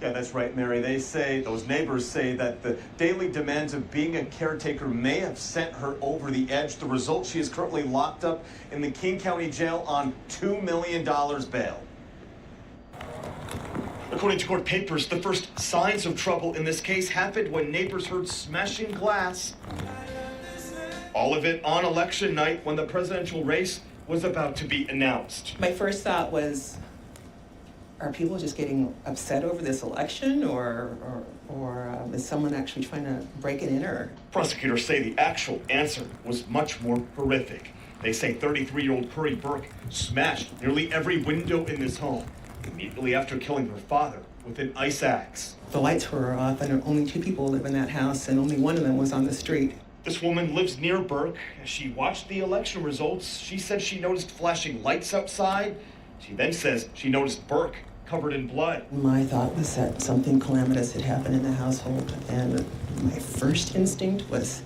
Yeah, that's right, Mary. Those neighbors say that the daily demands of being a caretaker may have sent her over the edge. The result, she is currently locked up in the King County Jail on $2 million bail. According to court papers, the first signs of trouble in this case happened when neighbors heard smashing glass. All of it on election night when the presidential race was about to be announced. My first thought was, are people just getting upset over this election, or is someone actually trying to break it in? Or prosecutors say the actual answer was much more horrific. They say 33-year-old Curry Burke smashed nearly every window in this home immediately after killing her father with an ice axe. The lights were off, and only 2 people live in that house, and only one of them was on the street. This woman lives near Burke. As she watched the election results, she said she noticed flashing lights outside. She then says she noticed Burke covered in blood. My thought was that something calamitous had happened in the household, and my first instinct was,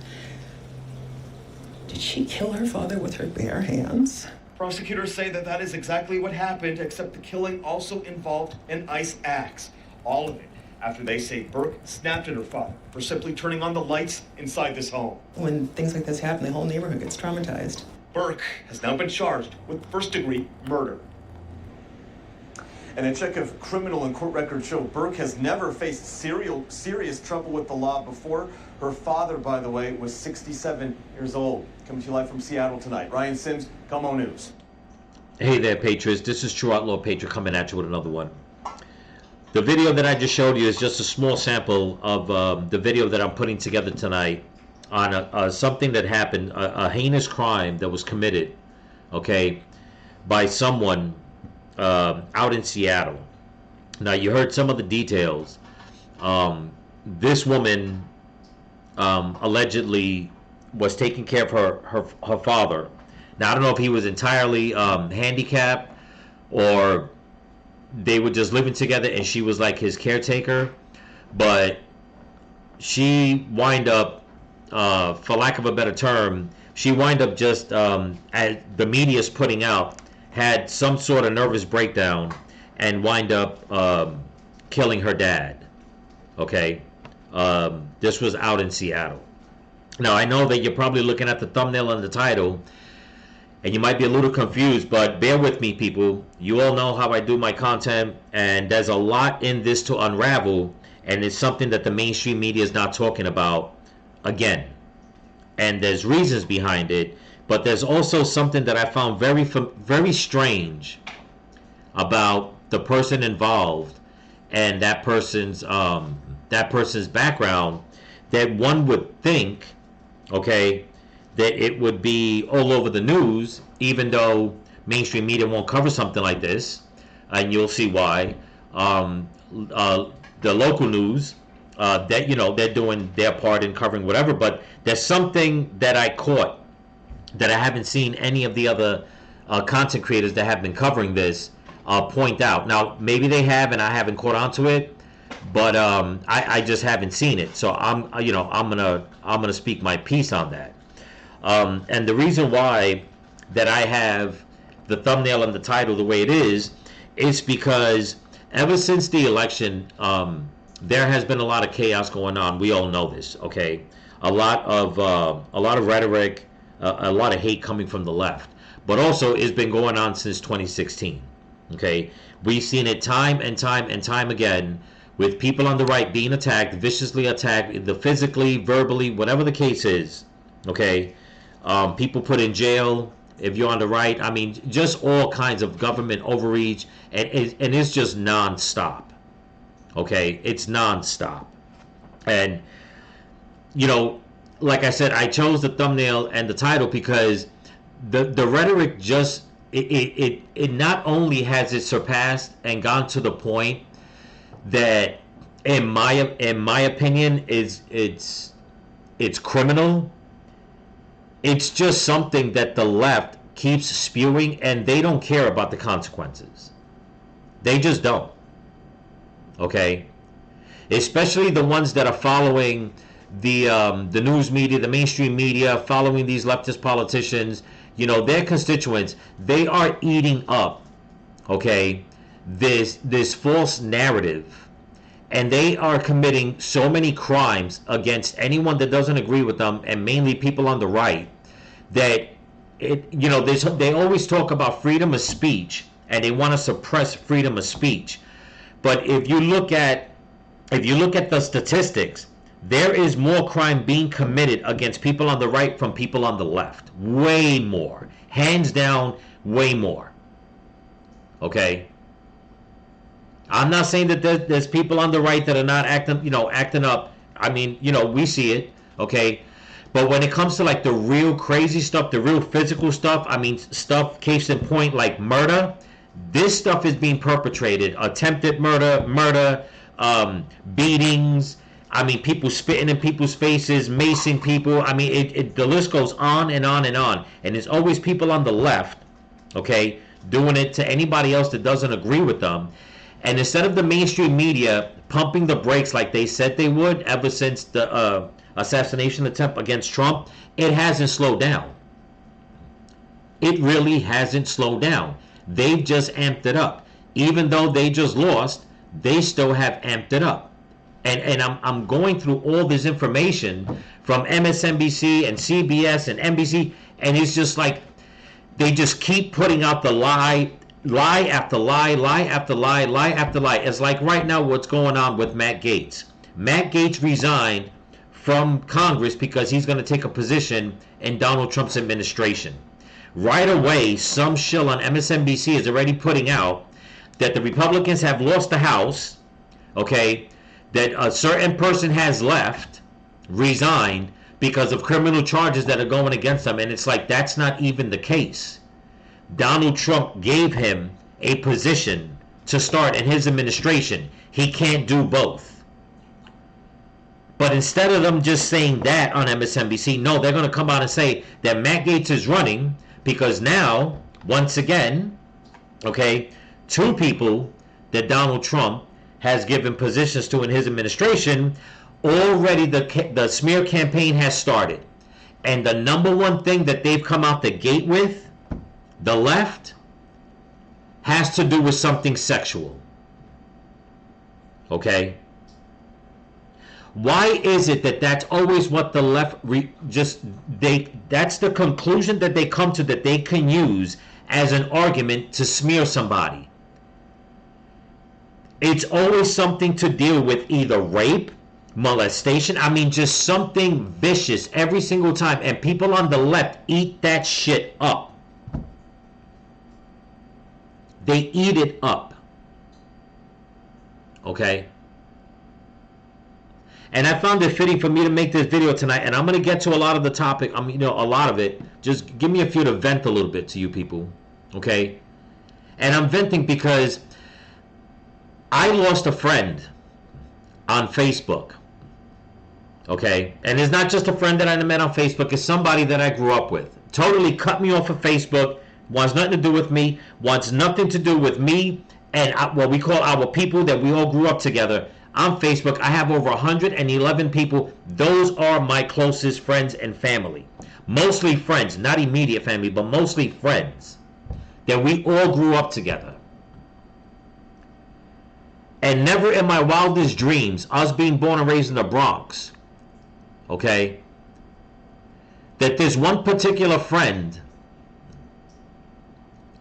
did she kill her father with her bare hands? Prosecutors say that is exactly what happened, except the killing also involved an ice axe. All of it after they say Burke snapped at her father for simply turning on the lights inside this home. When things like this happen, the whole neighborhood gets traumatized. Burke has now been charged with first-degree murder. And a check of criminal and court records show Burke has never faced serious trouble with the law before. Her father, by the way, was 67 years old. Coming to you live from Seattle tonight. Ryan Sims, Como News. Hey there, Patriots. This is True Outlaw Patriot coming at you with another one. The video that I just showed you is just a small sample of the video that I'm putting together tonight on something that happened, a heinous crime that was committed, okay, by someone out in Seattle. Now, you heard some of the details. This woman allegedly was taking care of her father. Now, I don't know if he was entirely handicapped or they were just living together and she was like his caretaker, but she wind up, for lack of a better term, she wind up just, as the media's putting out, had some sort of nervous breakdown and wind up killing her dad. Okay, this was out in Seattle. Now, I know that you're probably looking at the thumbnail and the title and you might be a little confused, but bear with me, people. You all know how I do my content, and there's a lot in this to unravel, and it's something that the mainstream media is not talking about again. And there's reasons behind it, but there's also something that I found very strange about the person involved and that person's background, that one would think, okay, that it would be all over the news, even though mainstream media won't cover something like this, and you'll see why. The local news, that, you know, they're doing their part in covering whatever, but there's something that I caught that I haven't seen any of the other content creators that have been covering this point out. Now, maybe they have and I haven't caught on to it, but I just haven't seen it. So I'm gonna speak my piece on that. And the reason why that I have the thumbnail and the title the way it is because ever since the election, there has been a lot of chaos going on. We all know this, okay? A lot of rhetoric, a lot of hate coming from the left, but also it's been going on since 2016. Okay, we've seen it time and time again with people on the right being attacked, viciously attacked, either physically, verbally, whatever the case is. Okay, people put in jail if you're on the right. I mean, just all kinds of government overreach, and it's just nonstop. Okay, it's nonstop. And you know, like I said, I chose the thumbnail and the title because the rhetoric just it not only has it surpassed and gone to the point that in my opinion it's criminal. It's just something that the left keeps spewing, and they don't care about the consequences. They just don't. Okay, especially the ones that are following the news media, the mainstream media, following these leftist politicians. You know, their constituents, they are eating up, okay, this false narrative and they are committing so many crimes against anyone that doesn't agree with them, and mainly people on the right, that they always talk about freedom of speech, and they want to suppress freedom of speech. But if you look at the statistics, there is more crime being committed against people on the right from people on the left. Way more. Hands down, way more. Okay? I'm not saying that there's people on the right that are not acting up. I mean, we see it, okay? But when it comes to like the real crazy stuff, the real physical stuff, I mean, stuff, case in point, like murder, this stuff is being perpetrated. Attempted murder, beatings, I mean, people spitting in people's faces, macing people. I mean, the list goes on and on and on. And there's always people on the left, okay, doing it to anybody else that doesn't agree with them. And instead of the mainstream media pumping the brakes like they said they would ever since the assassination attempt against Trump, it hasn't slowed down. It really hasn't slowed down. They've just amped it up. Even though they just lost, they still have amped it up. And I'm going through all this information from MSNBC and CBS and NBC, and it's just like they just keep putting out the lie after lie, lie after lie, lie after lie. It's like right now what's going on with Matt Gaetz. Matt Gaetz resigned from Congress because he's going to take a position in Donald Trump's administration. Right away, some shill on MSNBC is already putting out that the Republicans have lost the House, okay, that a certain person has left, resigned, because of criminal charges that are going against them. And it's like, that's not even the case. Donald Trump gave him a position to start in his administration. He can't do both. But instead of them just saying that on MSNBC, no, they're going to come out and say that Matt Gaetz is running because now, once again, okay, two people that Donald Trump has given positions to in his administration, already the smear campaign has started. And the number one thing that they've come out the gate with, the left, has to do with something sexual. Okay? Why is it that that's always what the left that's the conclusion that they come to, that they can use as an argument to smear somebody? It's always something to deal with either rape, molestation, I mean just something vicious every single time, and people on the left eat that shit up. They eat it up. Okay? And I found it fitting for me to make this video tonight, and I'm going to get to a lot of the topic, a lot of it. Just give me a few to vent a little bit to you people. Okay? And I'm venting because I lost a friend on Facebook. Okay? And it's not just a friend that I met on Facebook. It's somebody that I grew up with. Totally cut me off of Facebook. Wants nothing to do with me. Wants nothing to do with me and what we call our people that we all grew up together. On Facebook, I have over 111 people. Those are my closest friends and family. Mostly friends, not immediate family, but mostly friends that we all grew up together. And never in my wildest dreams, us being born and raised in the Bronx, okay, that there's one particular friend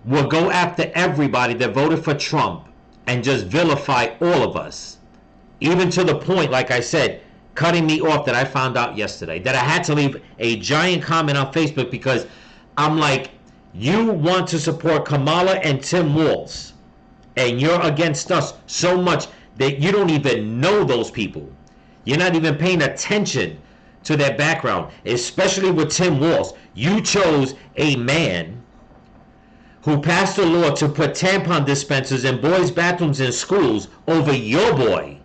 will go after everybody that voted for Trump and just vilify all of us. Even to the point, like I said, cutting me off, that I found out yesterday, that I had to leave a giant comment on Facebook because I'm like, you want to support Kamala and Tim Walz, and you're against us so much that you don't even know those people. You're not even paying attention to their background, especially with Tim Walz. You chose a man who passed a law to put tampon dispensers in boys' bathrooms in schools over your boy.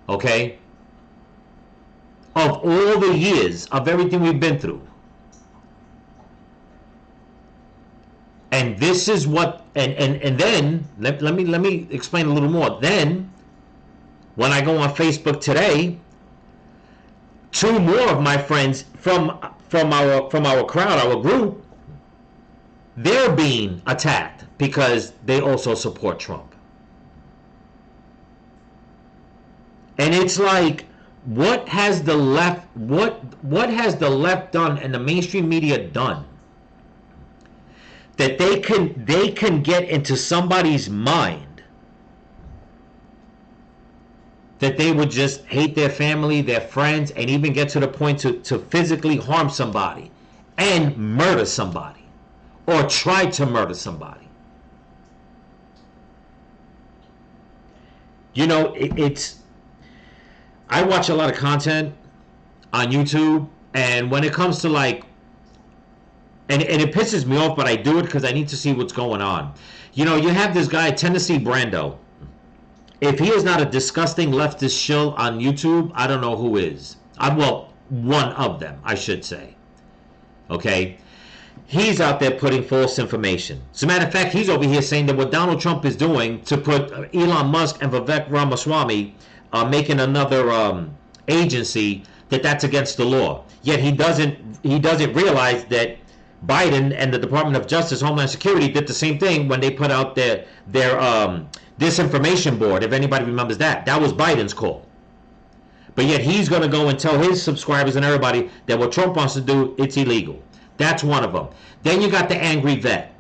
Okay? Of all the years of everything we've been through. And this is what, and then, let me explain a little more. Then, when I go on Facebook today, two more of my friends from our crowd, our group, they're being attacked because they also support Trump. And it's like, what has the left done and the mainstream media done that they can get into somebody's mind that they would just hate their family, their friends, and even get to the point to physically harm somebody and murder somebody or try to murder somebody? You know, I watch a lot of content on YouTube, and when it comes to like, and it pisses me off, but I do it because I need to see what's going on. You know, you have this guy, Tennessee Brando. If he is not a disgusting leftist shill on YouTube, I don't know who is. Well, one of them, I should say. Okay? He's out there putting false information. As a matter of fact, he's over here saying that what Donald Trump is doing to put Elon Musk and Vivek Ramaswamy making another agency, that's against the law. Yet he doesn't realize that Biden and the Department of Justice, Homeland Security did the same thing when they put out their disinformation board. If anybody remembers that was Biden's call. But yet he's going to go and tell his subscribers and everybody that what Trump wants to do, it's illegal. That's one of them. Then you got the angry vet.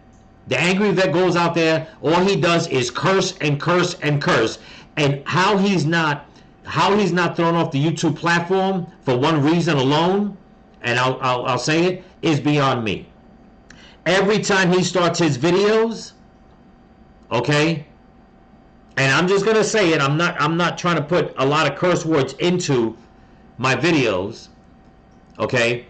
The angry vet goes out there. All he does is curse and curse and curse. And how he's not thrown off the YouTube platform for one reason alone, and I'll say it, is beyond me. Every time he starts his videos, okay, and I'm just gonna say it, I'm not trying to put a lot of curse words into my videos, okay,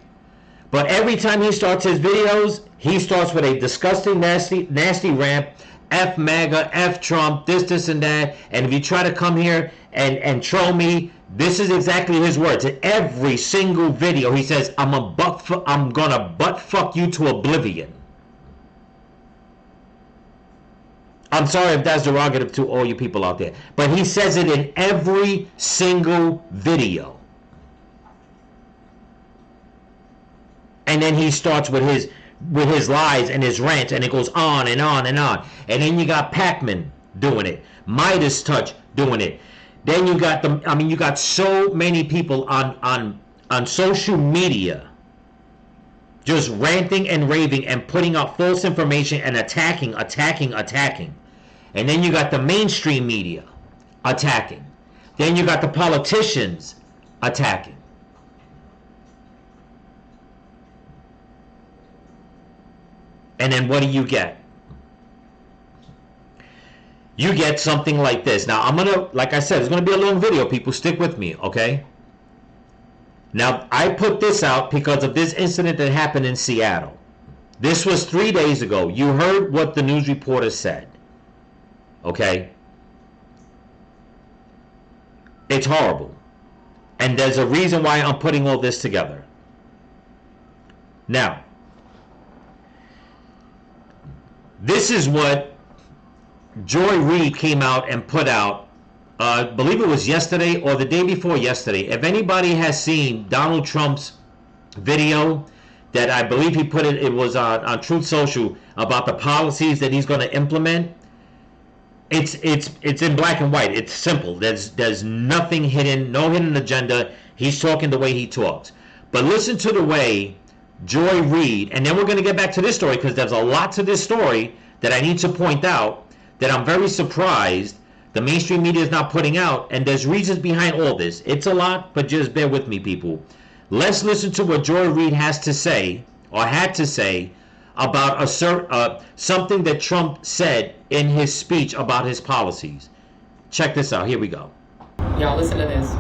but every time he starts his videos, he starts with a disgusting, nasty rant. F MAGA, F Trump, this and that. And if you try to come here and troll me, this is exactly his words. In every single video, he says, I'm gonna butt fuck you to oblivion. I'm sorry if that's derogative to all you people out there, but he says it in every single video. And then he starts with his lies and his rants, and it goes on and on and on. And then you got Pac-Man doing it, Midas Touch doing it. Then you got you got so many people on social media just ranting and raving and putting out false information and attacking. And then you got the mainstream media attacking. Then you got the politicians attacking. And then what do you get? You get something like this. Now, like I said, it's going to be a long video, people. Stick with me, okay? Now, I put this out because of this incident that happened in Seattle. This was 3 days ago. You heard what the news reporter said, okay? It's horrible. And there's a reason why I'm putting all this together. Now, this is what Joy Reid came out and put out, I believe it was yesterday or the day before yesterday. If anybody has seen Donald Trump's video that I believe he put it was on Truth Social about the policies that he's going to implement, it's in black and white. It's simple. There's nothing hidden, no hidden agenda. He's talking the way he talks. But listen to the way Joy Reid, and then we're going to get back to this story because there's a lot to this story that I need to point out that I'm very surprised the mainstream media is not putting out, and there's reasons behind all this. It's a lot, but just bear with me, people. Let's listen to what Joy Reid has to say, or had to say, about something that Trump said in his speech about his policies. Check this out. Here we go. Y'all listen to this.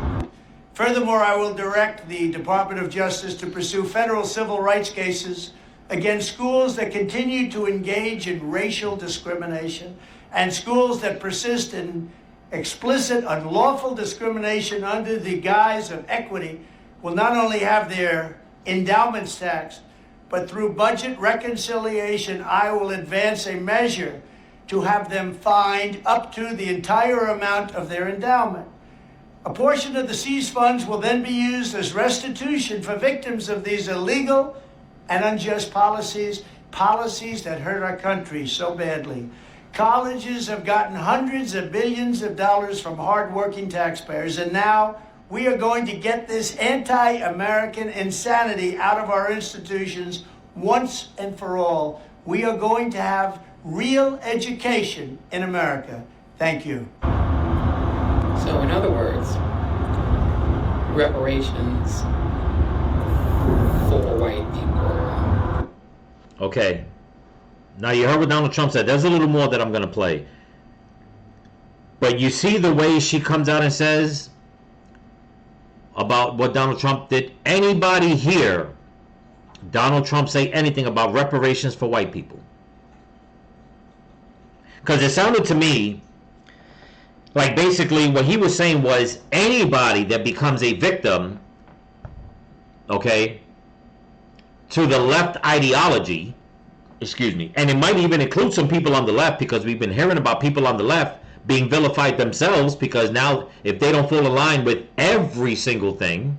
Furthermore, I will direct the Department of Justice to pursue federal civil rights cases against schools that continue to engage in racial discrimination and schools that persist in explicit, unlawful discrimination under the guise of equity will not only have their endowments taxed, but through budget reconciliation, I will advance a measure to have them fined up to the entire amount of their endowment. A portion of the seized funds will then be used as restitution for victims of these illegal and unjust policies that hurt our country so badly. Colleges have gotten hundreds of billions of dollars from hardworking taxpayers, and now we are going to get this anti-American insanity out of our institutions once and for all. We are going to have real education in America. Thank you. So in other words, reparations for white people. Okay. Now you heard what Donald Trump said. There's a little more that I'm going to play. But you see the way she comes out and says about what Donald Trump did. Anybody hear Donald Trump say anything about reparations for white people? Because it sounded to me like basically what he was saying was anybody that becomes a victim, okay, to the left ideology, excuse me, and it might even include some people on the left, because we've been hearing about people on the left being vilified themselves, because now if they don't fall in line with every single thing,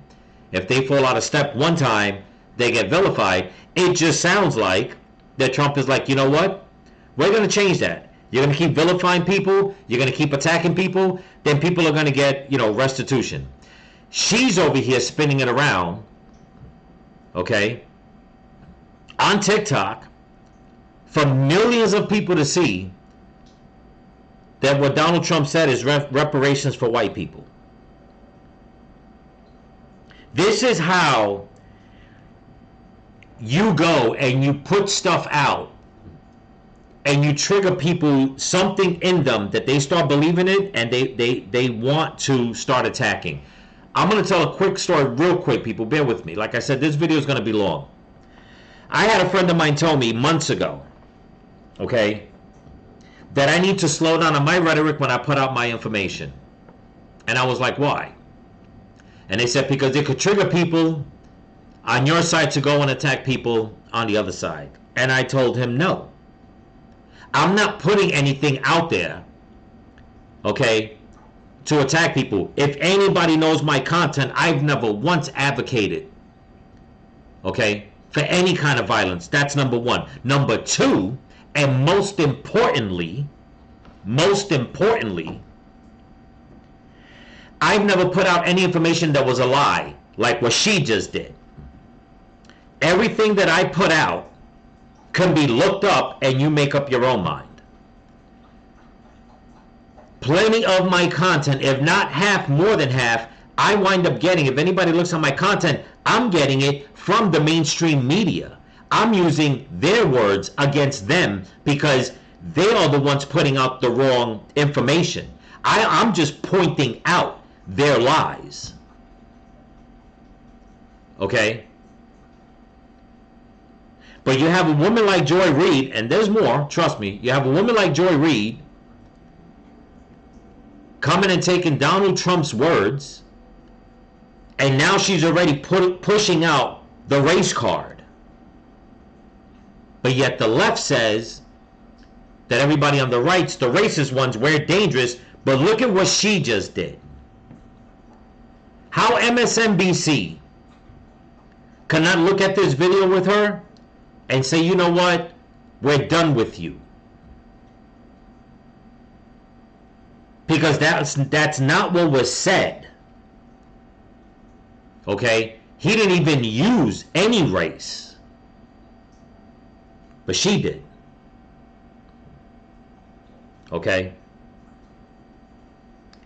if they fall out of step one time, they get vilified. It just sounds like that Trump is like, you know what? We're going to change that. You're going to keep vilifying people. You're going to keep attacking people. Then people are going to get, restitution. She's over here spinning it around, okay, on TikTok for millions of people to see that what Donald Trump said is reparations for white people. This is how you go and you put stuff out and you trigger people, something in them that they start believing it, and they want to start attacking. I'm going to tell a quick story real quick, people. Bear with me. Like I said, this video is going to be long. I had a friend of mine tell me months ago, okay, that I need to slow down on my rhetoric when I put out my information. And I was like, why? And they said, because it could trigger people on your side to go and attack people on the other side. And I told him, no. I'm not putting anything out there, okay, to attack people. If anybody knows my content, I've never once advocated, okay, for any kind of violence. That's number one. Number two, and most importantly, I've never put out any information that was a lie, like what she just did. Everything that I put out can be looked up and you make up your own mind. Plenty of my content, if not half, more than half, I wind up getting, if anybody looks at my content, I'm getting it from the mainstream media. I'm using their words against them because they are the ones putting out the wrong information. I'm just pointing out their lies. Okay? But you have a woman like Joy Reid, and there's more, trust me. You have a woman like Joy Reid coming and taking Donald Trump's words, and now she's already pushing out the race card. But yet the left says that everybody on the right's the racist ones, we're dangerous, but look at what she just did. How MSNBC cannot look at this video with her and say, you know what, we're done with you. Because that's not what was said. Okay? He didn't even use any race. But she did. Okay?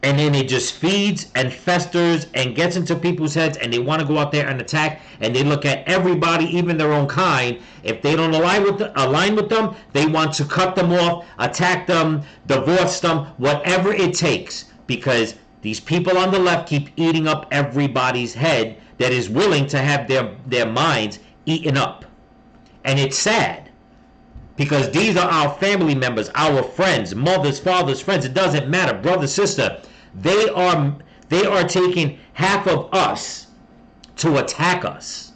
And then it just feeds and festers and gets into people's heads, and they want to go out there and attack, and they look at everybody, even their own kind. If they don't align with them, they want to cut them off, attack them, divorce them, whatever it takes, because these people on the left keep eating up everybody's head that is willing to have their minds eaten up. And it's sad, because these are our family members, our friends, mothers, fathers, friends. It doesn't matter, brother, sister. They are taking half of us to attack us.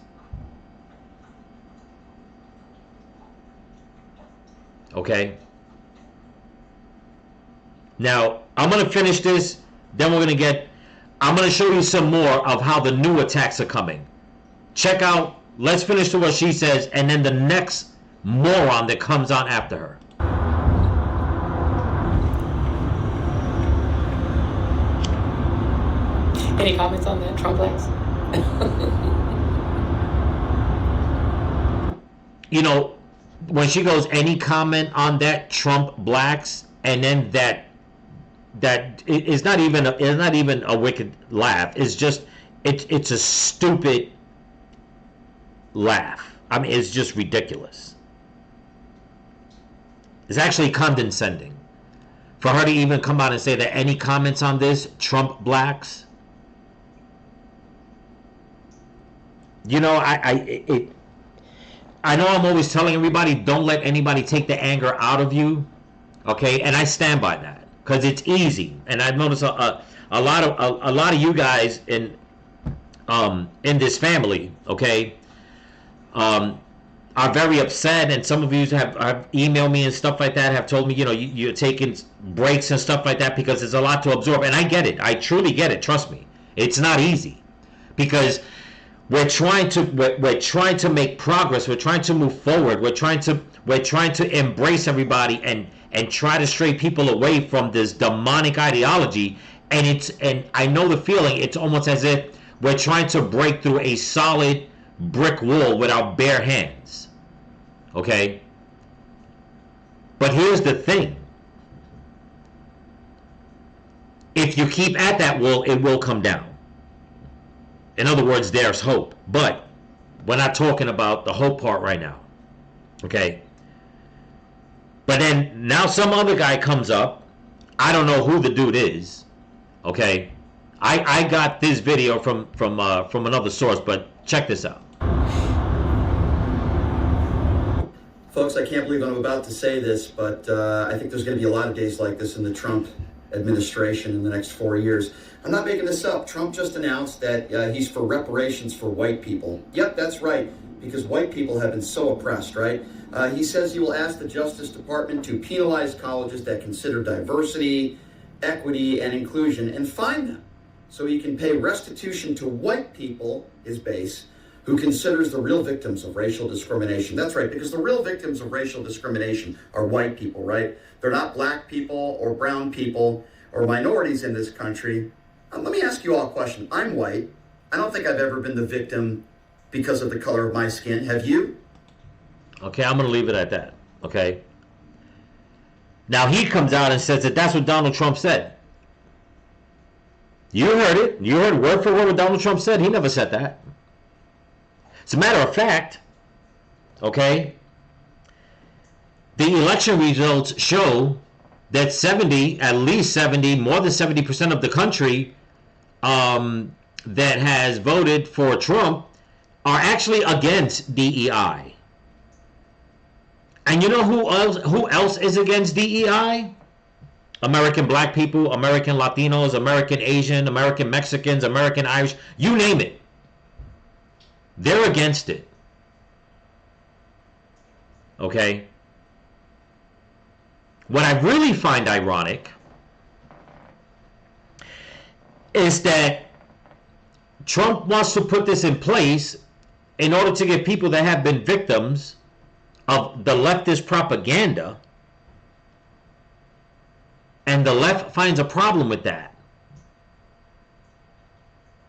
Okay? Now, I'm going to finish this, then I'm going to show you some more of how the new attacks are coming. Check out, let's finish to what she says, and then the next moron that comes on after her. Any comments on that, Trump blacks? You know, when she goes, any comment on that, Trump blacks, and then that it's not even a wicked laugh. It's just it's a stupid laugh. I mean, it's just ridiculous. It's actually condescending for her to even come out and say that any comments on this, Trump blacks. You know, I know I'm always telling everybody, don't let anybody take the anger out of you, okay? And I stand by that because it's easy. And I've noticed a lot of you guys in this family, okay, are very upset, and some of you have emailed me and stuff like that, have told me, you know, you're taking breaks and stuff like that because it's a lot to absorb. And I get it. I truly get it. Trust me. It's not easy because we're trying to make progress. We're trying to move forward. We're trying to embrace everybody and try to stray people away from this demonic ideology. And I know the feeling. It's almost as if we're trying to break through a solid brick wall with our bare hands. Okay? But here's the thing. If you keep at that wall, it will come down. In other words, there's hope. But we're not talking about the hope part right now. Okay? But then now some other guy comes up. I don't know who the dude is. Okay? I got this video from another source, but check this out. Folks, I can't believe I'm about to say this, but I think there's going to be a lot of days like this in the Trump administration in the next 4 years. I'm not making this up. Trump just announced that he's for reparations for white people. Yep, that's right, because white people have been so oppressed, right? He says he will ask the Justice Department to penalize colleges that consider diversity, equity, and inclusion and fine them so he can pay restitution to white people, his base, who considers the real victims of racial discrimination. That's right, because the real victims of racial discrimination are white people, right? They're not black people or brown people or minorities in this country. Let me ask you all a question. I'm white. I don't think I've ever been the victim because of the color of my skin. Have you? Okay, I'm going to leave it at that. Okay? Now he comes out and says that that's what Donald Trump said. You heard it. You heard word for word what Donald Trump said. He never said that. As a matter of fact, okay, the election results show that at least 70, more than 70% of the country that has voted for Trump are actually against DEI. And you know who else is against DEI? American black people, American Latinos, American Asian, American Mexicans, American Irish, you name it. They're against it. Okay? What I really find ironic is that Trump wants to put this in place in order to get people that have been victims of the leftist propaganda, and the left finds a problem with that.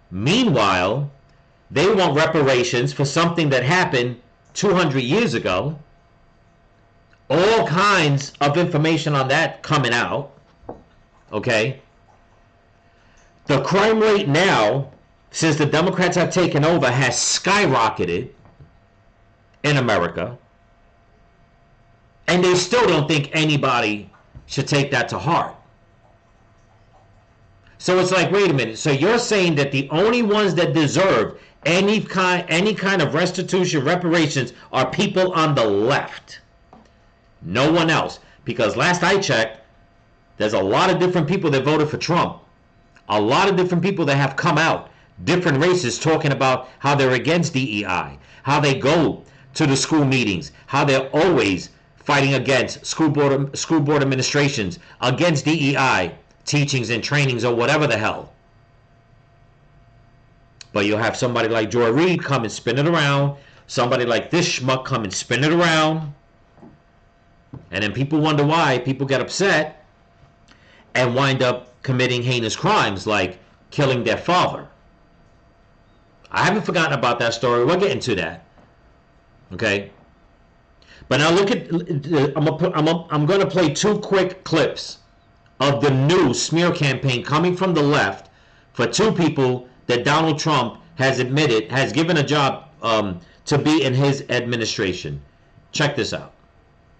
Meanwhile, they want reparations for something that happened 200 years ago. All kinds of information on that coming out. Okay? The crime rate now, since the Democrats have taken over, has skyrocketed in America. And they still don't think anybody should take that to heart. So it's like, wait a minute. So you're saying that the only ones that deserve any kind of restitution, reparations, are people on the left. No one else. Because last I checked, there's a lot of different people that voted for Trump. A lot of different people that have come out, different races, talking about how they're against DEI, how they go to the school meetings, how they're always fighting against school board administrations, against DEI teachings and trainings or whatever the hell. But you'll have somebody like Joy Reid come and spin it around, somebody like this schmuck come and spin it around, and then people wonder why people get upset and wind up committing heinous crimes like killing their father. I haven't forgotten about that story. We'll get into that. Okay. But now look at, I'm going to play two quick clips of the new smear campaign coming from the left for two people that Donald Trump has admitted has given a job to be in his administration. Check this out.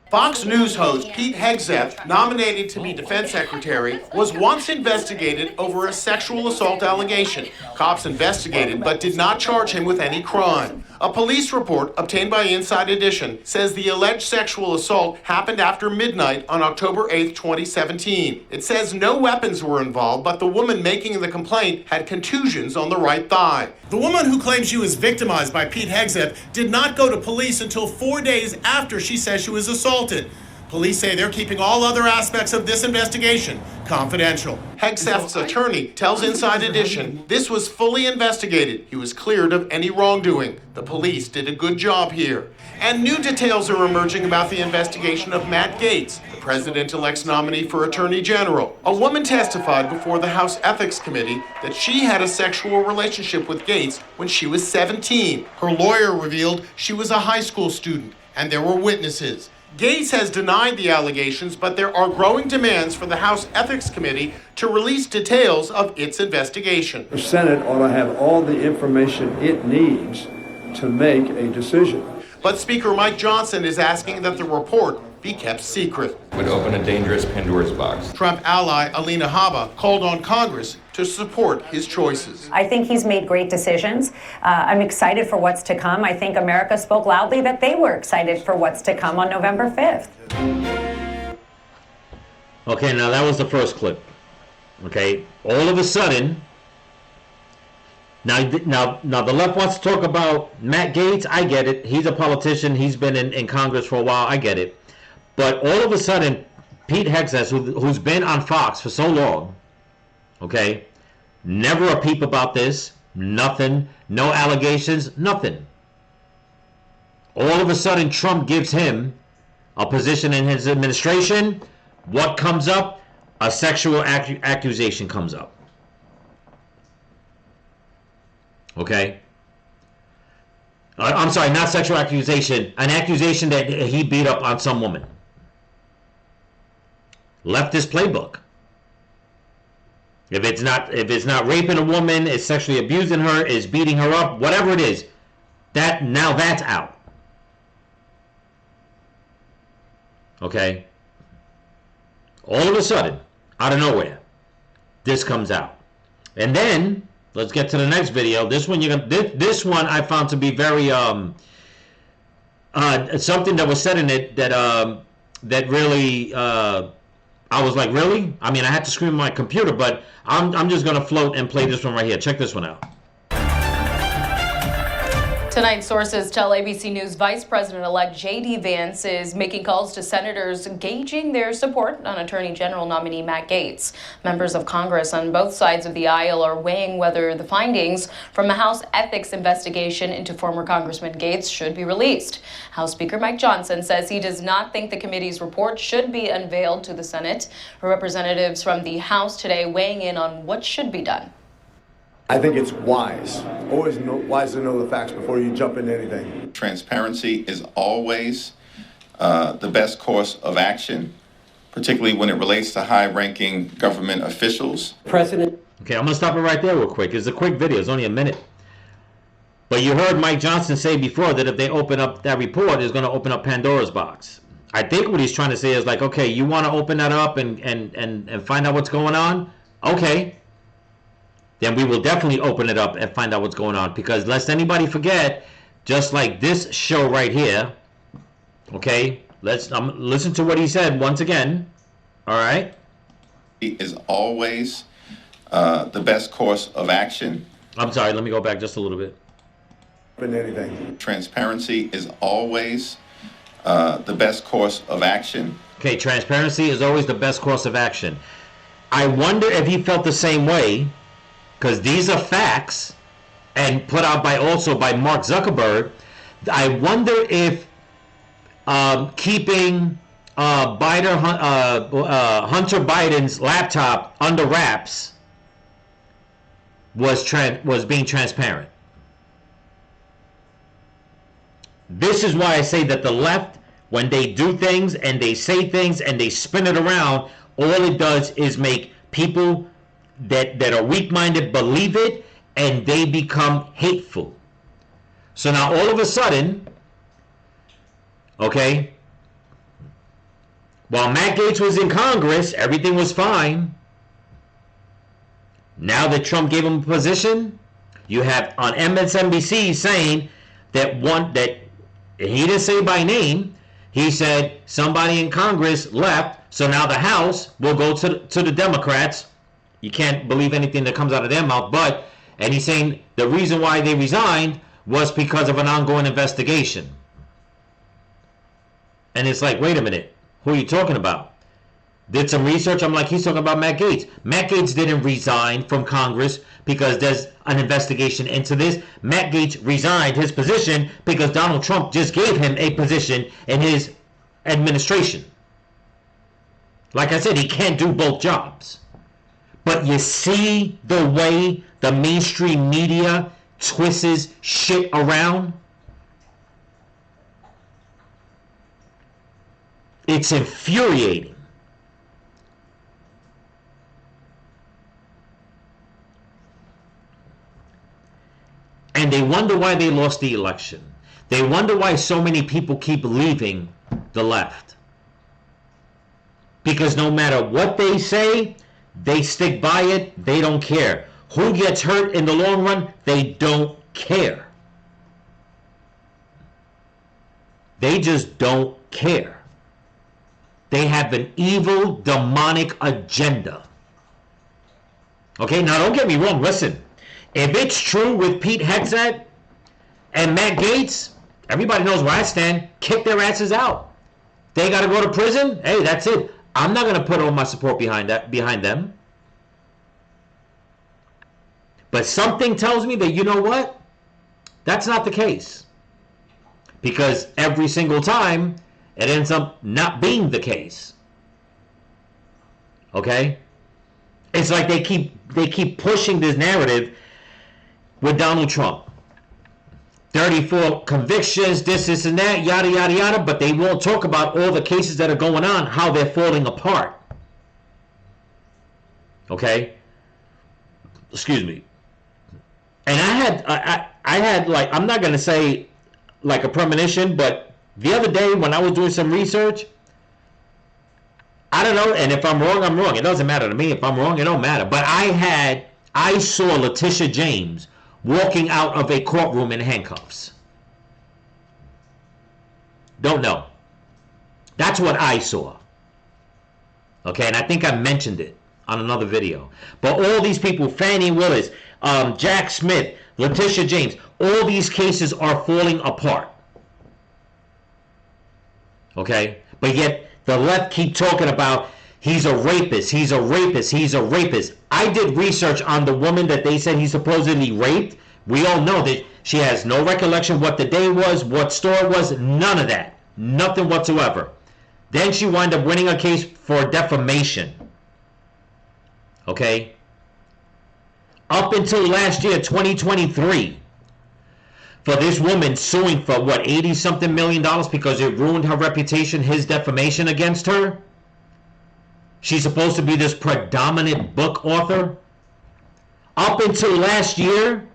Fox News host Pete Hegseth, nominated to be defense secretary, was once investigated over a sexual assault allegation. Cops investigated but did not charge him with any crime. A police report obtained by Inside Edition says the alleged sexual assault happened after midnight on October 8, 2017. It says no weapons were involved, but the woman making the complaint had contusions on the right thigh. The woman who claims she was victimized by Pete Hegseth did not go to police until 4 days after she says she was assaulted. Police say they're keeping all other aspects of this investigation confidential. Hegseth's attorney tells Inside Edition this was fully investigated. He was cleared of any wrongdoing. The police did a good job here. And new details are emerging about the investigation of Matt Gaetz, the president-elect's nominee for Attorney General. A woman testified before the House Ethics Committee that she had a sexual relationship with Gaetz when she was 17. Her lawyer revealed she was a high school student, and there were witnesses. Gaetz has denied the allegations, but there are growing demands for the House Ethics Committee to release details of its investigation. The Senate ought to have all the information it needs to make a decision. But Speaker Mike Johnson is asking that the report be kept secret. Would open a dangerous Pandora's box. Trump ally Alina Habba called on Congress to support his choices. I think he's made great decisions. I'm excited for what's to come. I think America spoke loudly that they were excited for what's to come on November 5th. Okay, now that was the first clip. Okay, all of a sudden, now the left wants to talk about Matt Gaetz. I get it. He's a politician. He's been in Congress for a while. I get it. But all of a sudden, Pete Hegseth, who's been on Fox for so long, okay, never a peep about this, nothing, no allegations, nothing. All of a sudden, Trump gives him a position in his administration. What comes up? A sexual accusation comes up. Okay? I'm sorry, not sexual accusation, an accusation that he beat up on some woman. Leftist playbook. If it's not raping a woman, it's sexually abusing her, it's beating her up, whatever it is, that's out. Okay? All of a sudden, out of nowhere, this comes out. And then let's get to the next video. This one this one I found to be very something that was said in it that really I was like, really? I mean, I had to scream on my computer, but I'm just going to float and play this one right here. Check this one out. Tonight, sources tell ABC News Vice President-elect J.D. Vance is making calls to senators gauging their support on Attorney General nominee Matt Gaetz. Members of Congress on both sides of the aisle are weighing whether the findings from a House ethics investigation into former Congressman Gaetz should be released. House Speaker Mike Johnson says he does not think the committee's report should be unveiled to the Senate. Representatives from the House today weighing in on what should be done. I think it's wise. Always wise to know the facts before you jump into anything. Transparency is always the best course of action, particularly when it relates to high-ranking government officials. President. Okay, I'm going to stop it right there real quick. It's a quick video. It's only a minute. But you heard Mike Johnson say before that if they open up that report, it's going to open up Pandora's box. I think what he's trying to say is like, okay, you want to open that up and find out what's going on? Okay. Then we will definitely open it up and find out what's going on. Because lest anybody forget, just like this show right here, okay, let's listen to what he said once again. All right? It is always the best course of action. I'm sorry, let me go back just a little bit. Anything. Transparency is always the best course of action. Okay, transparency is always the best course of action. I wonder if he felt the same way, because these are facts and put out also by Mark Zuckerberg. I wonder if keeping Hunter Biden's laptop under wraps was being transparent. This is why I say that the left, when they do things and they say things and they spin it around, all it does is make people that are weak-minded believe it, and they become hateful. So now all of a sudden, okay, while Matt Gaetz was in Congress, everything was fine. Now that Trump gave him a position, you have on MSNBC saying that he didn't say by name. He said somebody in Congress left, so now the House will go to the Democrats. You can't believe anything that comes out of their mouth, and he's saying the reason why they resigned was because of an ongoing investigation. And it's like, wait a minute, who are you talking about? Did some research. I'm like, he's talking about Matt Gaetz. Matt Gaetz didn't resign from Congress because there's an investigation into this. Matt Gaetz resigned his position because Donald Trump just gave him a position in his administration. Like I said, he can't do both jobs. But you see the way the mainstream media twists shit around? It's infuriating. And they wonder why they lost the election. They wonder why so many people keep leaving the left. Because no matter what they say, they stick by it. They don't care. Who gets hurt in the long run? They don't care. They just don't care. They have an evil, demonic agenda. Okay, now don't get me wrong. Listen, if it's true with Pete Hegseth and Matt Gaetz, everybody knows where I stand. Kick their asses out. They got to go to prison. Hey, that's it. I'm not going to put all my support behind them. But something tells me that, you know what? That's not the case. Because every single time, it ends up not being the case. Okay? It's like they keep pushing this narrative with Donald Trump. 34 convictions, this and that, yada, yada, yada, but they won't talk about all the cases that are going on, how they're falling apart. Okay? Excuse me. And I had like, I'm not going to say like a premonition, but the other day when I was doing some research, I don't know, and if I'm wrong, I'm wrong. It doesn't matter to me. If I'm wrong, it don't matter. But I saw Letitia James walking out of a courtroom in handcuffs. Don't know. That's what I saw. Okay, and I think I mentioned it on another video. But all these people, Fannie Willis, Jack Smith, Letitia James, all these cases are falling apart. Okay? But yet the left keep talking about he's a rapist, he's a rapist, he's a rapist. I did research on the woman that they said he supposedly raped. We all know that she has no recollection what the day was, what store it was, none of that. Nothing whatsoever. Then she wound up winning a case for defamation. Okay? Up until last year, 2023, for this woman suing for what, $80-something million because it ruined her reputation, his defamation against her. She's supposed to be this predominant book author. Up until last year,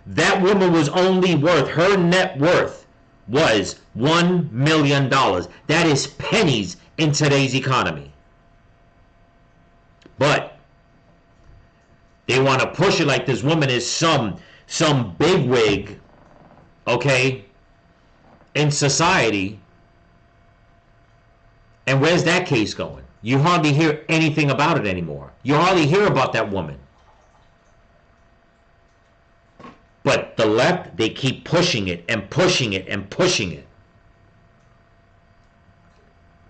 that woman was only worth, her net worth was $1 million. That is pennies in today's economy. But they want to push it like this woman is some bigwig, okay, in society. And where's that case going? You hardly hear anything about it anymore. You hardly hear about that woman. But the left, they keep pushing it and pushing it and pushing it.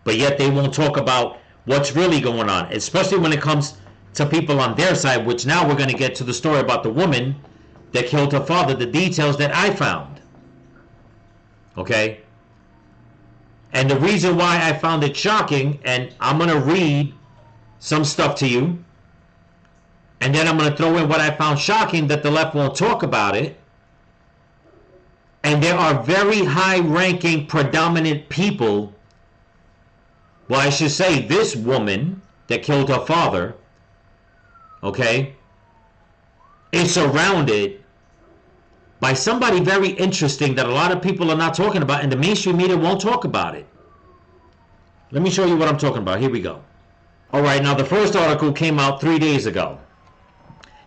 But yet they won't talk about what's really going on, especially when it comes to people on their side, which now we're going to get to the story about the woman that killed her father, the details that I found. Okay? And the reason why I found it shocking, and I'm going to read some stuff to you, And then I'm going to throw in what I found shocking, that the left won't talk about it. And there are very high-ranking, predominant people. Well, I should say this woman that killed her father, okay, is surrounded by somebody very interesting that a lot of people are not talking about, and the mainstream media won't talk about it. Let me show you what I'm talking about. Here we go. All right, now the first article came out 3 days ago.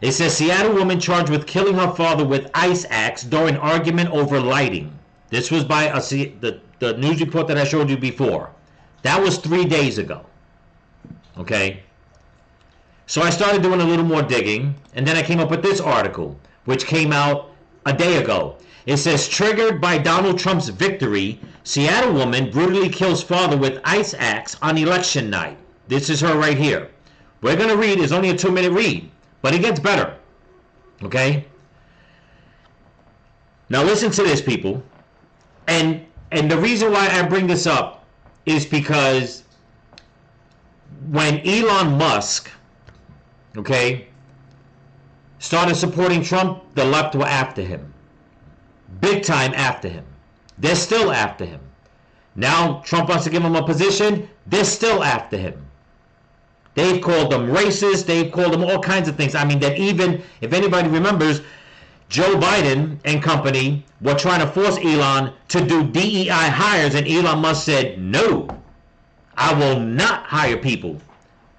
It says, Seattle woman charged with killing her father with ice axe during argument over lighting. This was by the news report that I showed you before. That was 3 days ago. Okay? So I started doing a little more digging, and then I came up with this article, which came out a day ago. It says, triggered by Donald Trump's victory, Seattle woman brutally kills father with ice axe on election night. This is her right here. We're going to read. It's only a 2-minute read, but it gets better. Okay? Now listen to this, people. And the reason why I bring this up is because when Elon Musk, okay, started supporting Trump, the left were after him. Big time after him. They're still after him. Now Trump wants to give him a position. They're still after him. They've called them racist. They've called them all kinds of things. I mean, that even, if anybody remembers, Joe Biden and company were trying to force Elon to do DEI hires, and Elon Musk said, no, I will not hire people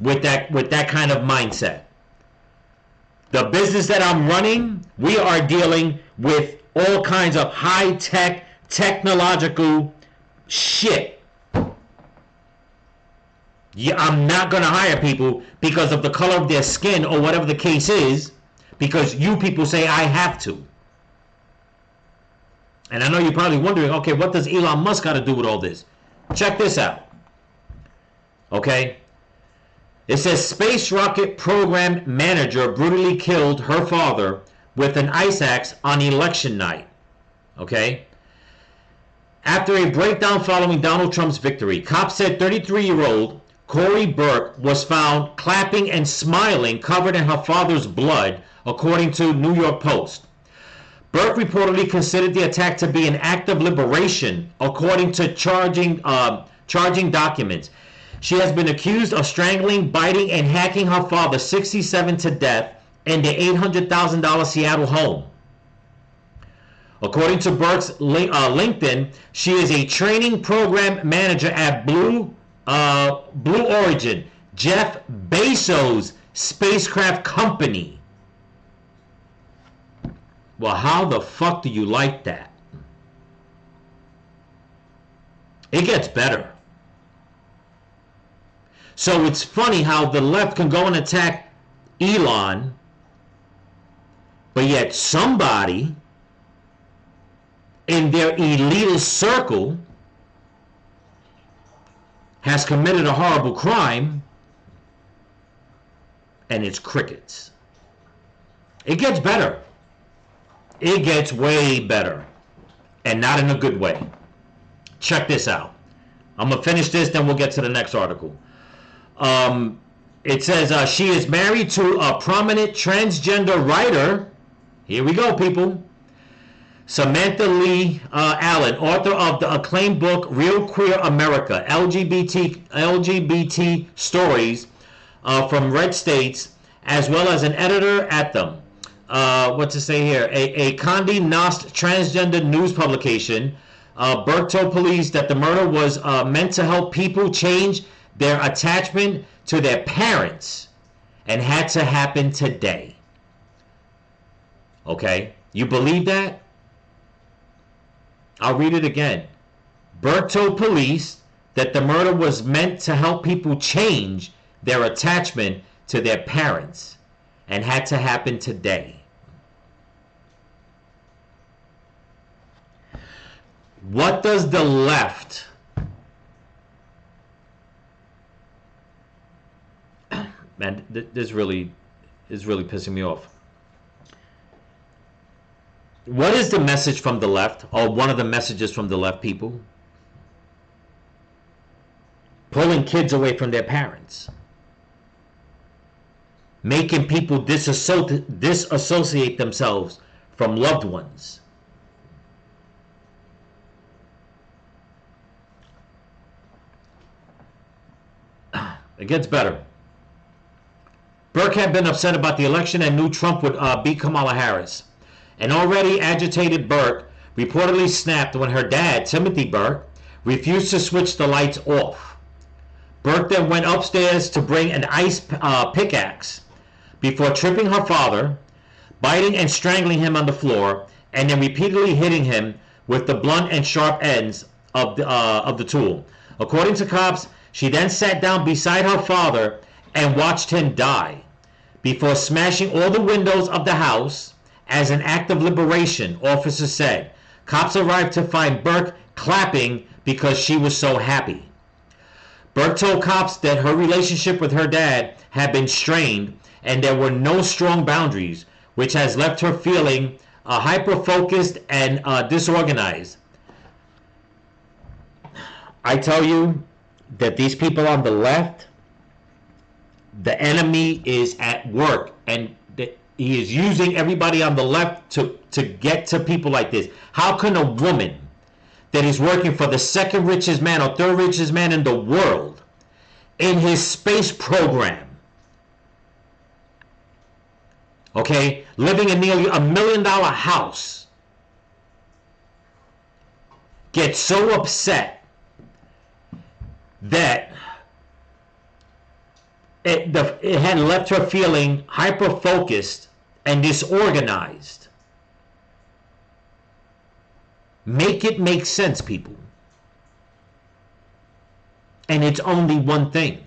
with that kind of mindset. The business that I'm running, we are dealing with all kinds of high-tech, technological shit. Yeah, I'm not going to hire people because of the color of their skin or whatever the case is, because you people say I have to. And I know you're probably wondering, okay, what does Elon Musk got to do with all this? Check this out. Okay? It says space rocket program manager brutally killed her father with an ice axe on election night. Okay? After a breakdown following Donald Trump's victory, cops said 33-year-old Corey Burke was found clapping and smiling, covered in her father's blood, according to New York Post. Burke reportedly considered the attack to be an act of liberation, according to charging documents. She has been accused of strangling, biting, and hacking her father, 67, to death in the $800,000 Seattle home. According to Burke's LinkedIn, she is a training program manager at Blue Origin, Jeff Bezos' spacecraft company. Well, how the fuck do you like that? It gets better. So it's funny how the left can go and attack Elon, but yet somebody in their elitist circle has committed a horrible crime, and it's crickets. It gets better. It gets way better, and not in a good way. Check this out. I'm going to finish this, then we'll get to the next article. It says she is married to a prominent transgender writer. Here we go, people. Samantha Lee Allen, author of the acclaimed book Real Queer America, LGBT Stories from Red States, as well as an editor at them. What to say here? A Condé Nast transgender news publication. Burke told police that the murder was meant to help people change their attachment to their parents and had to happen today. Okay? You believe that? I'll read it again. Burke told police that the murder was meant to help people change their attachment to their parents and had to happen today. What does the left... Man, this really is really pissing me off. What is the message from the left, or one of the messages from the left, people? Pulling kids away from their parents. making people disassociate themselves from loved ones. It gets better. Burke had been upset about the election and knew Trump would beat Kamala Harris. An already agitated Burke reportedly snapped when her dad, Timothy Burke, refused to switch the lights off. Burke then went upstairs to bring an ice pickaxe before tripping her father, biting and strangling him on the floor, and then repeatedly hitting him with the blunt and sharp ends of the tool. According to cops, she then sat down beside her father and watched him die before smashing all the windows of the house as an act of liberation, officers said. Cops arrived to find Burke clapping because she was so happy. Burke told cops that her relationship with her dad had been strained and there were no strong boundaries, which has left her feeling hyper-focused and disorganized. I tell you that these people on the left, the enemy is at work, and he is using everybody on the left to get to people like this. How can a woman that is working for the second richest man or third richest man in the world in his space program, okay, living in nearly $1 million house, get so upset that it had left her feeling hyper-focused and disorganized? Make it make sense, people. And it's only one thing.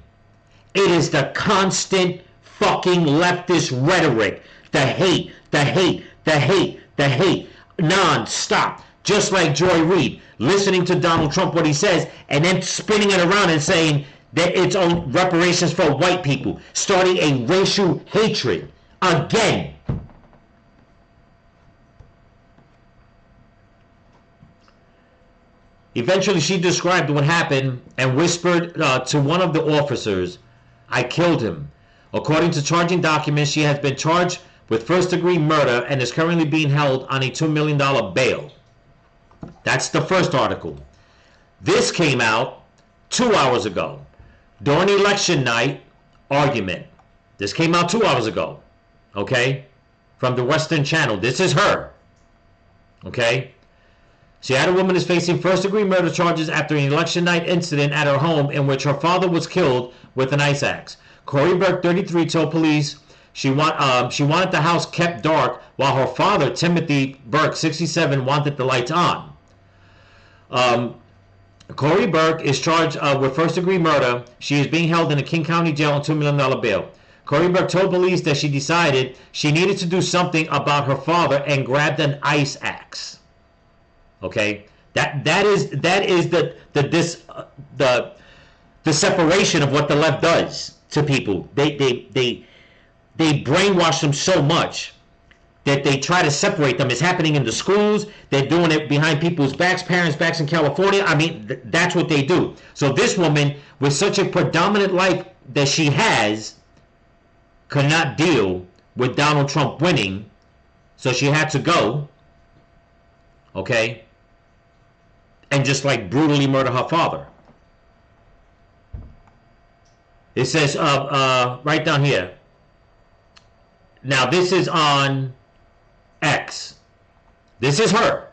It is the constant fucking leftist rhetoric. The hate, the hate, the hate, the hate. Non-stop. Just like Joy Reid, listening to Donald Trump, what he says, and then spinning it around and saying that it's on reparations for white people, starting a racial hatred again. Eventually, she described what happened and whispered to one of the officers, "I killed him." According to charging documents, she has been charged with first-degree murder and is currently being held on a $2 million bail. That's the first article. This came out 2 hours ago. During election night argument. This came out 2 hours ago. Okay? From the Western Channel. This is her. Okay? Seattle woman is facing first-degree murder charges after an election night incident at her home in which her father was killed with an ice axe. Corey Burke, 33, told police she wanted the house kept dark while her father, Timothy Burke, 67, wanted the lights on. Corey Burke is charged with first-degree murder. She is being held in a King County jail on $2 million bail. Corey Burke told police that she decided she needed to do something about her father and grabbed an ice axe. Okay, that is the separation of what the left does to people. They brainwash them so much that they try to separate them. It's happening in the schools. They're doing it behind people's backs, parents' backs in California. I mean, that's what they do. So this woman, with such a predominant life that she has, could not deal with Donald Trump winning. So she had to go, okay, and just like brutally murder her father. It says right down here. Now this is on X. This is her.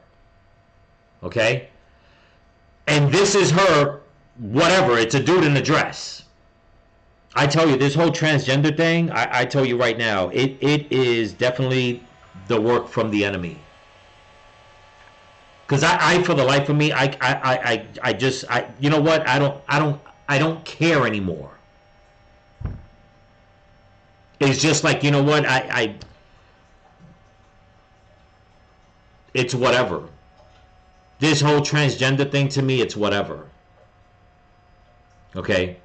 Okay? And this is her, whatever. It's a dude in a dress. I tell you, this whole transgender thing, I tell you right now, it is definitely the work from the enemy. Because I for the life of me, I just you know what? I don't care anymore. It's just like, you know what? It's whatever. This whole transgender thing, to me, it's whatever. Okay?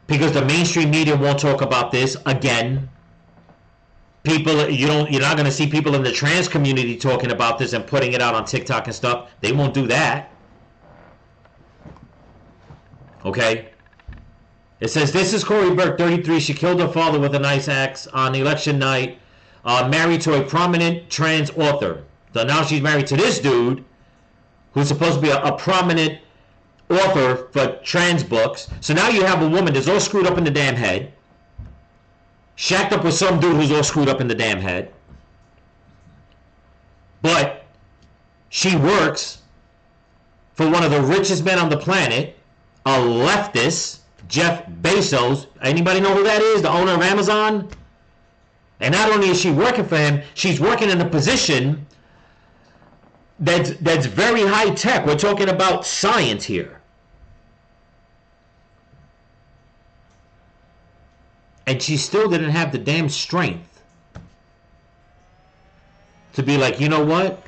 Because the mainstream media won't talk about this again. People, you're not going to see people in the trans community talking about this and putting it out on TikTok and stuff. They won't do that. Okay? It says, this is Corey Burke, 33. She killed her father with an ice axe on election night. Married to a prominent trans author. So now she's married to this dude who's supposed to be a prominent author for trans books. So now you have a woman that's all screwed up in the damn head, shacked up with some dude who's all screwed up in the damn head. But she works for one of the richest men on the planet, a leftist, Jeff Bezos. Anybody know who that is? The owner of Amazon? And not only is she working for him, she's working in a position that's very high tech. We're talking about science here. And she still didn't have the damn strength to be like, you know what?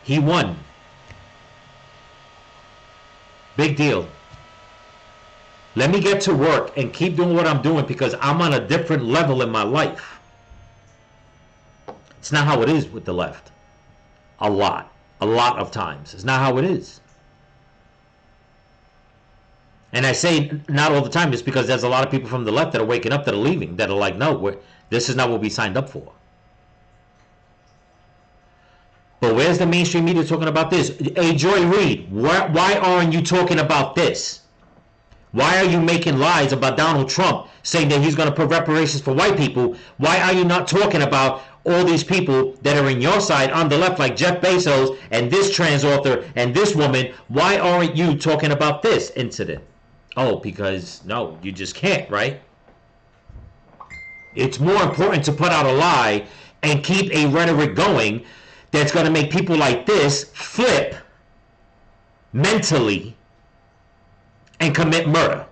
He won. Big deal. Let me get to work and keep doing what I'm doing because I'm on a different level in my life. It's not how it is with the left. A lot of times. It's not how it is. And I say not all the time just because there's a lot of people from the left that are waking up, that are leaving, that are like, no, this is not what we signed up for. But where's the mainstream media talking about this? Hey, Joy Reid, why aren't you talking about this? Why are you making lies about Donald Trump, saying that he's going to put reparations for white people? Why are you not talking about all these people that are in your side on the left, like Jeff Bezos and this trans author and this woman? Why aren't you talking about this incident? Oh, because, no, you just can't, right? It's more important to put out a lie and keep a rhetoric going that's going to make people like this flip mentally and commit murder.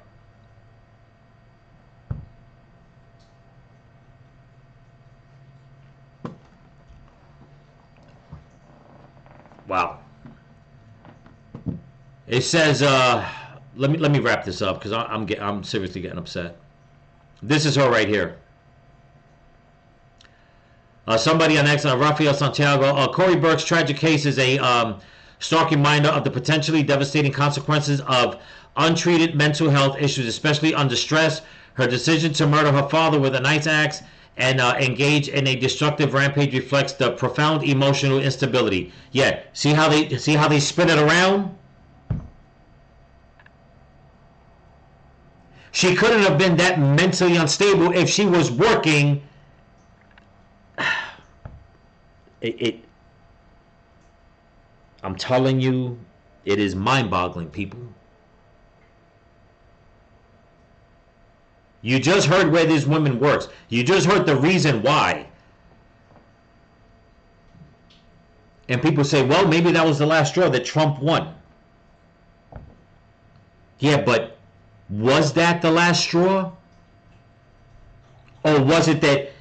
Wow. It says, let me wrap this up because I'm seriously getting upset. This is her right here. Somebody on X, Rafael Santiago. Corey Burke's tragic case is a stark reminder of the potentially devastating consequences of untreated mental health issues, especially under stress. Her decision to murder her father with an ice axe and engage in a destructive rampage reflects the profound emotional instability. Yeah, see how they spin it around? She couldn't have been that mentally unstable if she was working. I'm telling you, it is mind-boggling, people. You just heard where this woman works. You just heard the reason why. And people say, well, maybe that was the last straw that Trump won. Yeah, but was that the last straw? Or was it that,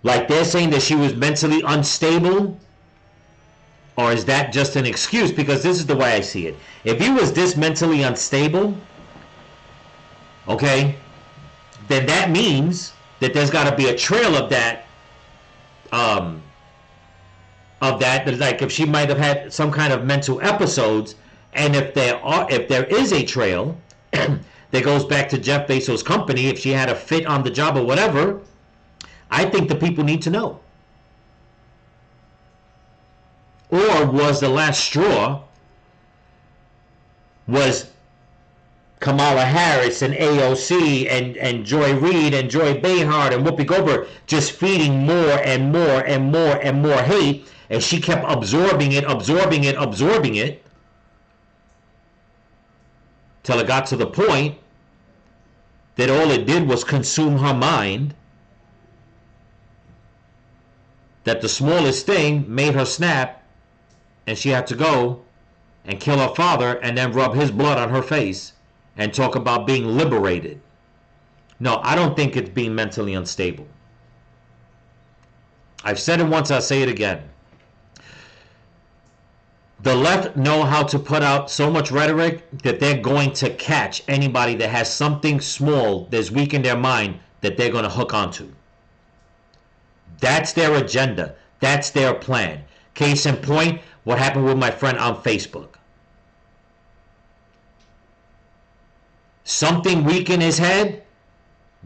like they're saying that she was mentally unstable? Or is that just an excuse? Because this is the way I see it. If he was this mentally unstable, okay, then that means that there's got to be a trail of that. Like if she might have had some kind of mental episodes, and if there is a trail that goes back to Jeff Bezos' company, if she had a fit on the job or whatever, I think the people need to know. Or was the last straw was Kamala Harris and AOC and Joy Reid and Joy Behar and Whoopi Goldberg just feeding more and more and more and more hate, and she kept absorbing it till it got to the point that all it did was consume her mind, that the smallest thing made her snap, and she had to go and kill her father and then rub his blood on her face and talk about being liberated. No, I don't think it's being mentally unstable. I've said it once, I'll say it again. The left know how to put out so much rhetoric that they're going to catch anybody that has something small that's weak in their mind that they're going to hook onto. That's their agenda. That's their plan. Case in point, what happened with my friend on Facebook. something weak in his head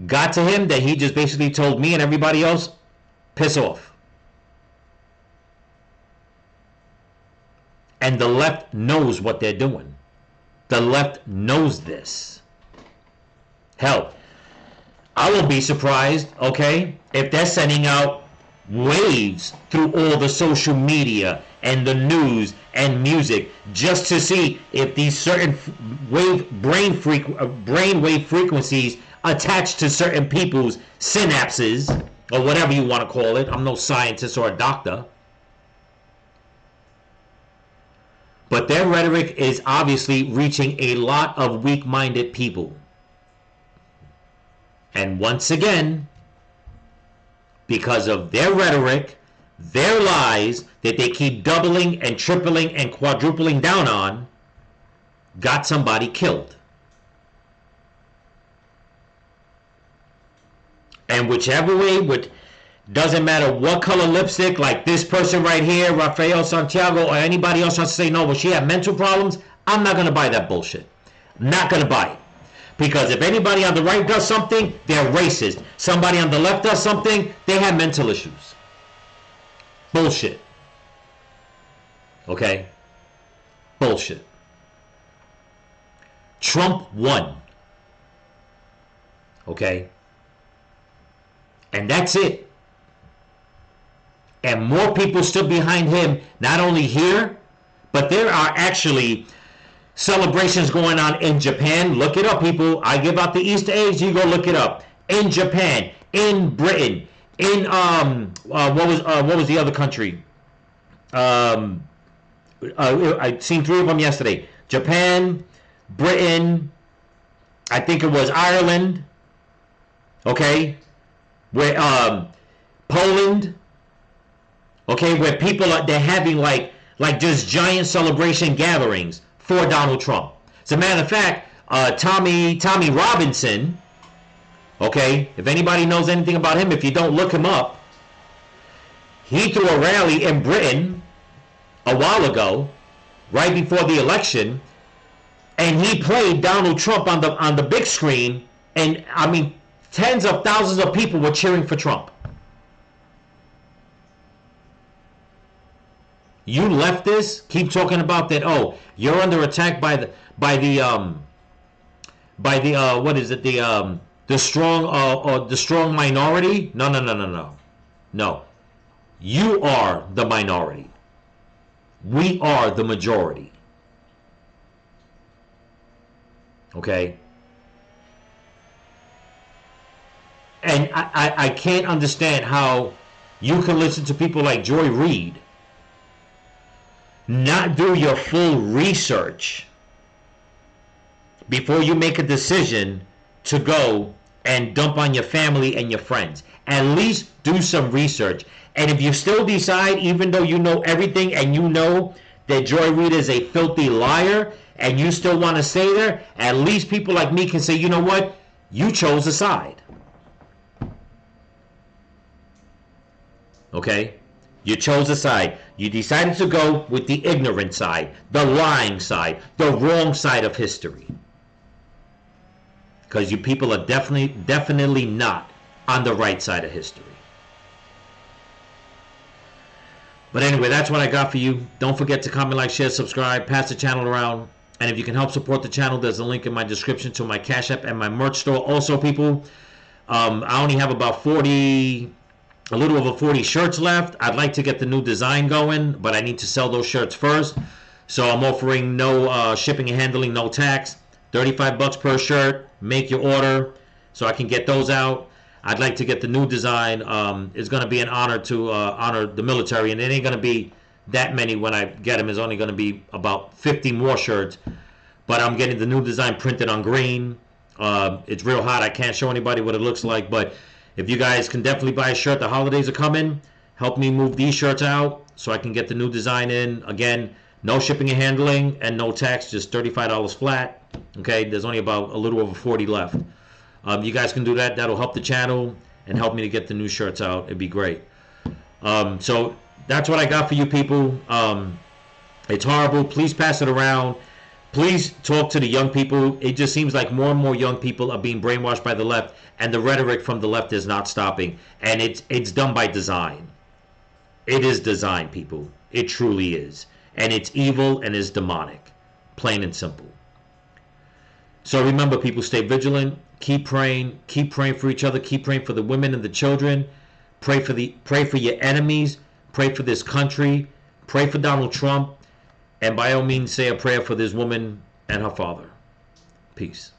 got to him that he just basically told me and everybody else, piss off. And the left knows what they're doing. The left knows this. Hell, I won't be surprised, okay, if they're sending out waves through all the social media and the news and music just to see if these certain brainwave frequencies attach to certain people's synapses, or whatever you want to call it. I'm no scientist or a doctor. But their rhetoric is obviously reaching a lot of weak-minded people. And once again, because of their rhetoric, their lies that they keep doubling and tripling and quadrupling down on, got somebody killed. And whichever way, doesn't matter what color lipstick, like this person right here, Rafael Santiago, or anybody else wants to say, no, well, she had mental problems, I'm not going to buy that bullshit. Not going to buy it. Because if anybody on the right does something, they're racist. Somebody on the left does something, they have mental issues. Bullshit. Okay? Bullshit. Trump won. Okay? And that's it. And more people stood behind him, not only here, but there are actually celebrations going on in Japan. Look it up, people. I give out the Easter eggs. You go look it up. In Japan, in Britain, in what was the other country? I seen 3 of them yesterday. Japan, Britain, I think it was Ireland. Okay, where Poland. Okay, where people they're having like just giant celebration gatherings for Donald Trump. As a matter of fact, Tommy Robinson, okay, if anybody knows anything about him, if you don't look him up, he threw a rally in Britain a while ago, right before the election, and he played Donald Trump on the big screen, and I mean, tens of thousands of people were cheering for Trump. You leftists keep talking about that. Oh, you're under attack by the what is it? The strong minority. No. You are the minority. We are the majority. Okay. And I can't understand how you can listen to people like Joy Reid, not do your full research before you make a decision to go and dump on your family and your friends. At least do some research. And if you still decide, even though you know everything and you know that Joy Reid is a filthy liar, and you still want to stay there, at least people like me can say, you know what? You chose a side. Okay? You chose a side. You decided to go with the ignorant side, the lying side, the wrong side of history. Because you people are definitely not on the right side of history. But anyway, that's what I got for you. Don't forget to comment, like, share, subscribe, pass the channel around. And if you can help support the channel, there's a link in my description to my Cash App and my merch store. Also, people, I only have about a little over 40 shirts left. I'd like to get the new design going, but I need to sell those shirts first. So I'm offering no shipping and handling, no tax. $35 per shirt. Make your order so I can get those out. I'd like to get the new design. It's going to be an honor to honor the military, and it ain't going to be that many when I get them. It's only going to be about 50 more shirts. But I'm getting the new design printed on green. It's real hot. I can't show anybody what it looks like, but if you guys can definitely buy a shirt, the holidays are coming. Help me move these shirts out so I can get the new design in. Again, no shipping and handling and no tax, just $35 flat. Okay, there's only about a little over 40 left. You guys can do that. That'll help the channel and help me to get the new shirts out. It'd be great. So that's what I got for you people. It's horrible. Please pass it around. please talk to the young people. It just seems like more and more young people are being brainwashed by the left, and the rhetoric from the left is not stopping. And it's done by design. It is design, people. It truly is. And it's evil and is demonic. Plain and simple. So remember, people, stay vigilant. Keep praying for each other. Keep praying for the women and the children. Pray for your enemies. Pray for this country. Pray for Donald Trump. And by all means, say a prayer for this woman and her father. Peace.